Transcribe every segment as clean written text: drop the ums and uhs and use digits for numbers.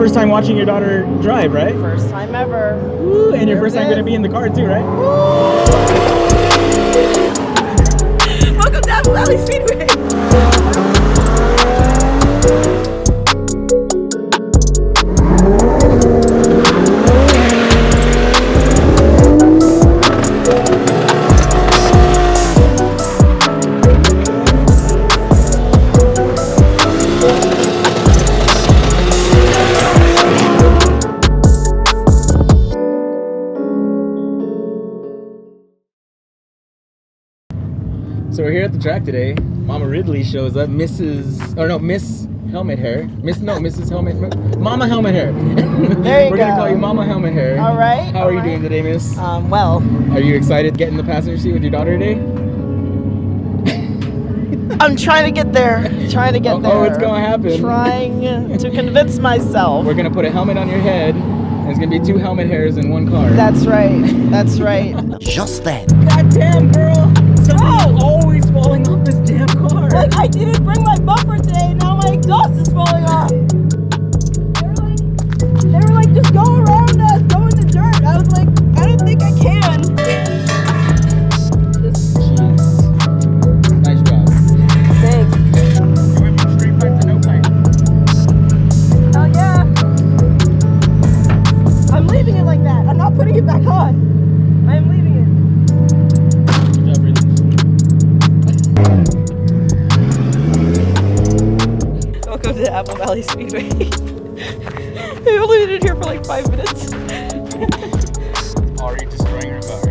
first time watching your daughter drive, right? First time ever. Woo, and your first time going to be in the car too, right? Welcome to Apple Valley Speedway. So we're here at the track today. Mama Ridley shows up. Miss Helmet Hair. Mrs. Helmet. Mama Helmet Hair. There you We're gonna call you Mama Helmet Hair. All right. How are you doing today, Miss? Well. Are you excited to get in the passenger seat with your daughter today? I'm trying to get there. Oh, it's gonna happen. Trying to convince myself. We're gonna put a helmet on your head. And it's gonna be 2 helmet hairs in one car. That's right. That's right. Just then. Goddamn, girl! Somebody's always falling off this damn car. Like, I didn't bring my bumper today. Now my exhaust is falling off. They were like, just go around us. Go in the dirt. I was like, I don't think I can. Jeez. Nice job. Thanks. You went from straight pipe to no pipe. Hell yeah. I'm leaving it like that. I'm not putting it back on. I'm leaving it. Good job, Ridley. Welcome to Apple Valley Speedway. We've only been in here for like 5 minutes. Already destroying her car.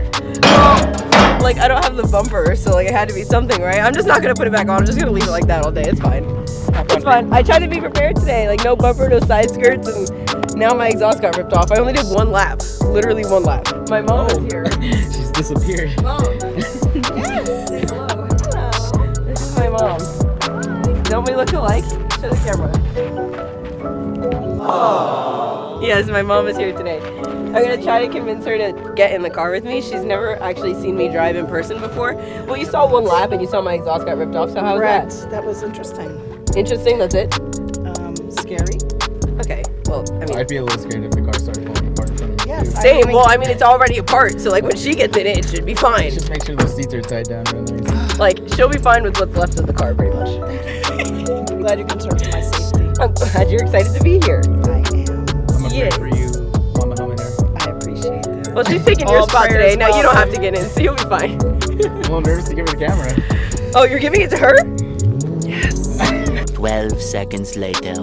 Like, I don't have the bumper, so like it had to be something, right? I'm just not gonna put it back on. I'm just gonna leave it like that all day. It's fine. It's fine. I tried to be prepared today. Like, no bumper, no side skirts, and now my exhaust got ripped off. I only did 1 lap. Literally 1 lap. My mom is here. She's disappeared. Mom. Yes. Hello. Hello. This is my mom. Don't we look alike? Show the camera. Aww. Yes, my mom is here today. I'm gonna try to convince her to get in the car with me. She's never actually seen me drive in person before. Well, you saw 1 lap and you saw my exhaust got ripped off, so how was that? That was interesting. Interesting, that's it? Scary. Okay, well, I mean... I'd be a little scared if the car started falling apart in front of me. Yes. too. Same, well, I mean, it's already apart, so like when she gets in it, it should be fine. Just make sure the seats are tied down real nice. Like, she'll be fine with what's left of the car, pretty much. I'm glad you're concerned for my safety. I'm glad you're excited to be here. I am. I'm gonna Yeah. pray for you, Mama Helmet Hair. I appreciate that. Well, she's taking your All spot prayers today. Now you don't have to welcome. get in, so you'll be fine. I'm a little nervous to give her the camera. Oh, you're giving it to her? 12 seconds later.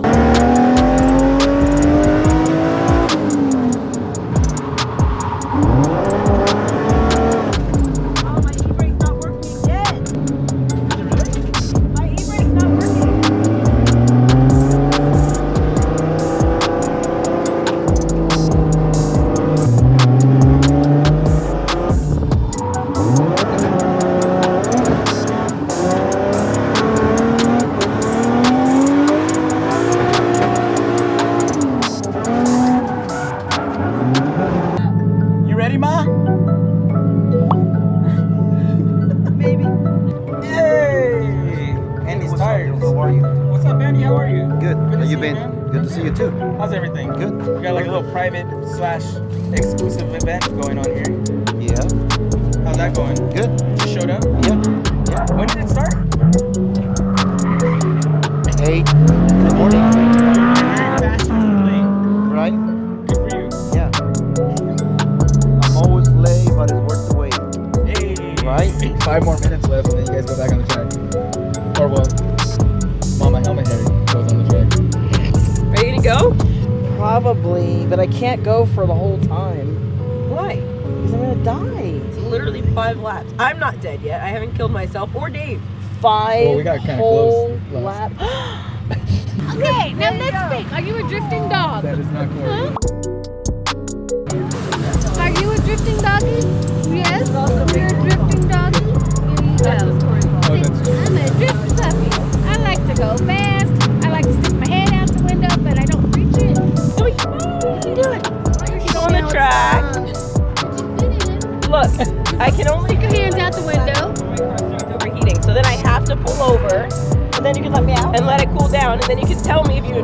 You ready, Ma? Maybe. Hey! Andy's tired. How are you? What's up, Andy? How are you? Good. Good to How see you you, been? man. Good to see you too. How's everything? Good. We got like a little private / exclusive event going on here. Yeah. How's that going? Good. Just showed up? Yeah. Yeah. When did it start? 8 in the morning. You're very fashionably Right? good for you. Yeah. I'm always late, but it's worth the wait. Hey! Right? 5 more minutes left and then you guys go back on the track. Or well, Mama Helmet Hair goes on the track. Ready to go? Probably, but I can't go for the whole time. Why? Because I'm gonna die. It's literally 5 laps. I'm not dead yet. I haven't killed myself or Dave. 5 Well, we got kinda whole close last. lap. Okay, now let's speak. Are you a drifting dog? That is not correct. Are you a drifting doggy? Yes. You're a drifting doggy? Here you go. Oh, that's true. I'm a drift puppy. I like to go fast. I like to stick my head out the window, but I don't reach it. What are you doing? He's on the track. Look, I can only Stick your hands out the window. my car's overheating, so then I have to pull over And then you can let me out. and let it cool down. around, and then you can tell me if you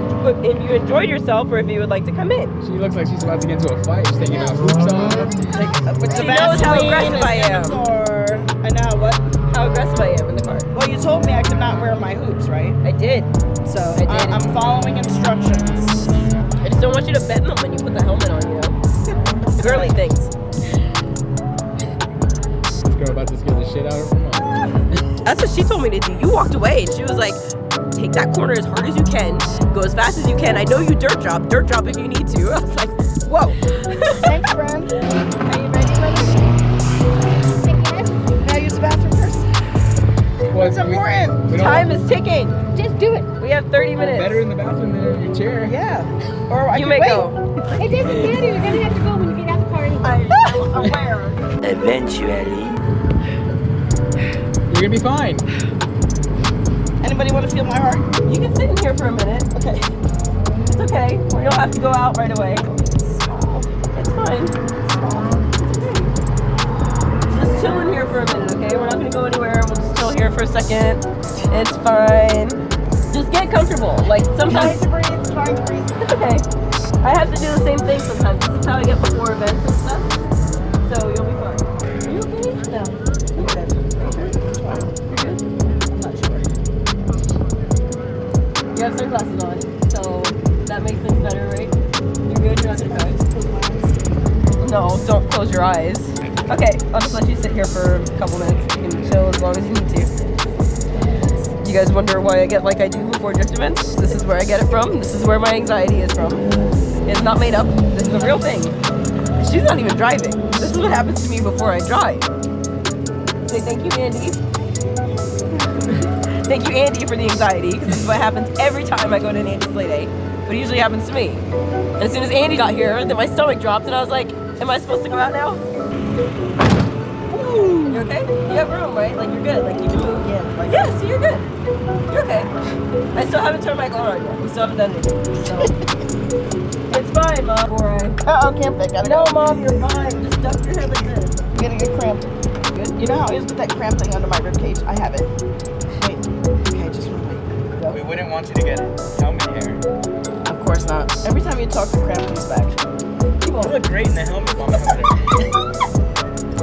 enjoyed yourself or if you would like to come in. She looks like she's about to get into a fight. She's taking out hoops off. But She knows how aggressive I am. I know what. How aggressive I am in the car. Well, you told me I could not wear my hoops, right? I did. So I did. I'm following instructions. I just don't want you to bend them when you put the helmet on, you know? Girly things. This girl about to scare the shit out of her mom. That's what she told me to do. You walked away and she was like, take that corner as hard as you can, go as fast as you can. I know you dirt drop if you need to. I was like, whoa. Thanks, friend. Are you ready, brother? Can I use the bathroom first? What's important? Time is ticking. Just do it. We have 30 minutes. Better in the bathroom than in your chair. Yeah. Or I You can may wait. go. It doesn't matter. You're gonna have to go when you get out the car anyway. I'm aware. Eventually. You're gonna be fine. Anybody want to feel my heart? You can sit in here for a minute. Okay. It's okay. You don't have to go out right away. It's fine. Just chill in here for a minute, okay? We're not gonna go anywhere. We'll just chill here for a second. It's fine. Just get comfortable. Like sometimes Trying to breathe. it's okay. I have to do the same thing sometimes. This is how I get before events and stuff. So you'll be fine. Are you okay? No. I'm good. I'm not sure. You have sunglasses on, so that makes things better, right? You're good. You're not gonna cry. No, don't close your eyes. Okay, I'll just let you sit here for a couple minutes. You can chill as long as you need to. You guys wonder why I get like I do before drift events? This is where I get it from. This is where my anxiety is from. It's not made up. This is a real thing. She's not even driving. This is what happens to me before I drive. Say thank you, Andy. Thank you, Andy, for the anxiety, because this is what happens every time I go to an Andy sleigh day. But it usually happens to me. And as soon as Andy got here, then my stomach dropped, and I was like, am I supposed to go out now? You okay? You have room, right? Like, you're good. Like, you can move. Yeah. Like, Yeah, so you're good. You're okay. I still haven't turned my car on yet. We still haven't done anything. So. It's fine, Mom. Uh-oh, can't pick. Gotta No, go. Mom, you're fine. Just duck your head like this. I'm gonna get cramped. Good? You know how I always put that cramp thing under my ribcage? I have it. Wait. Okay, just one wait. We wouldn't want you to get helmet hair. Of course not. Every time you talk, the cramp comes back. You won't. You look great in the helmet, Mama. Helmet hair.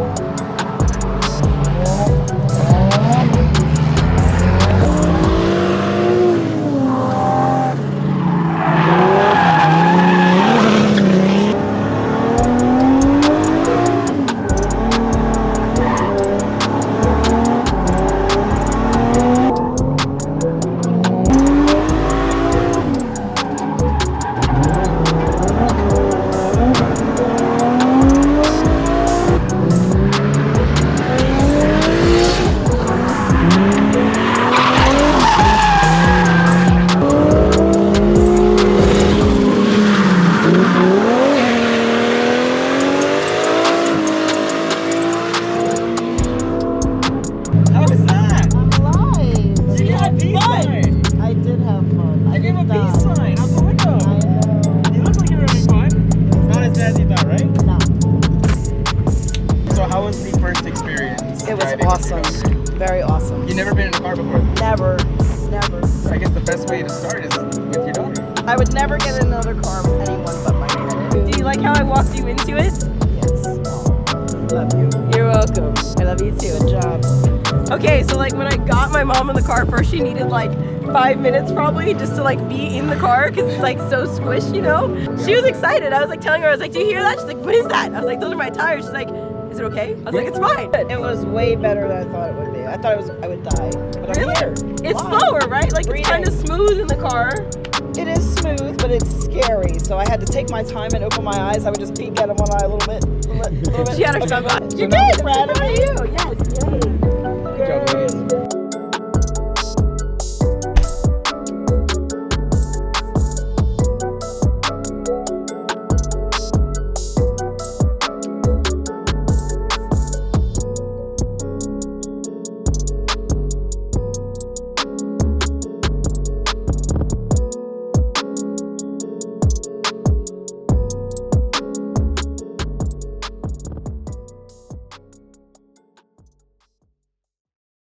Very awesome. You've never been in a car before? Never. I guess the best way to start is with your daughter. I would never get in another car with anyone but my daughter. Do you like how I walked you into it? Yes. Love you. You're welcome. I love you too. Good job. Okay, so like when I got my mom in the car first, she needed like 5 minutes probably just to like be in the car because it's like so squished, you know? She was excited. I was like telling her, I was like, do you hear that? She's like, what is that? I was like, those are my tires. She's like, is it okay? I was like, it's fine. It was way better than I thought it would be. I thought I would die. But I'm here. It's Why? slower, right? Like Breathing. it's kind of smooth in the car. It is smooth, but it's scary. So I had to take my time and open my eyes. I would just peek at one eye a little bit. She had her sunglasses. So You now did. I'm proud of I'm so proud of you. Yes.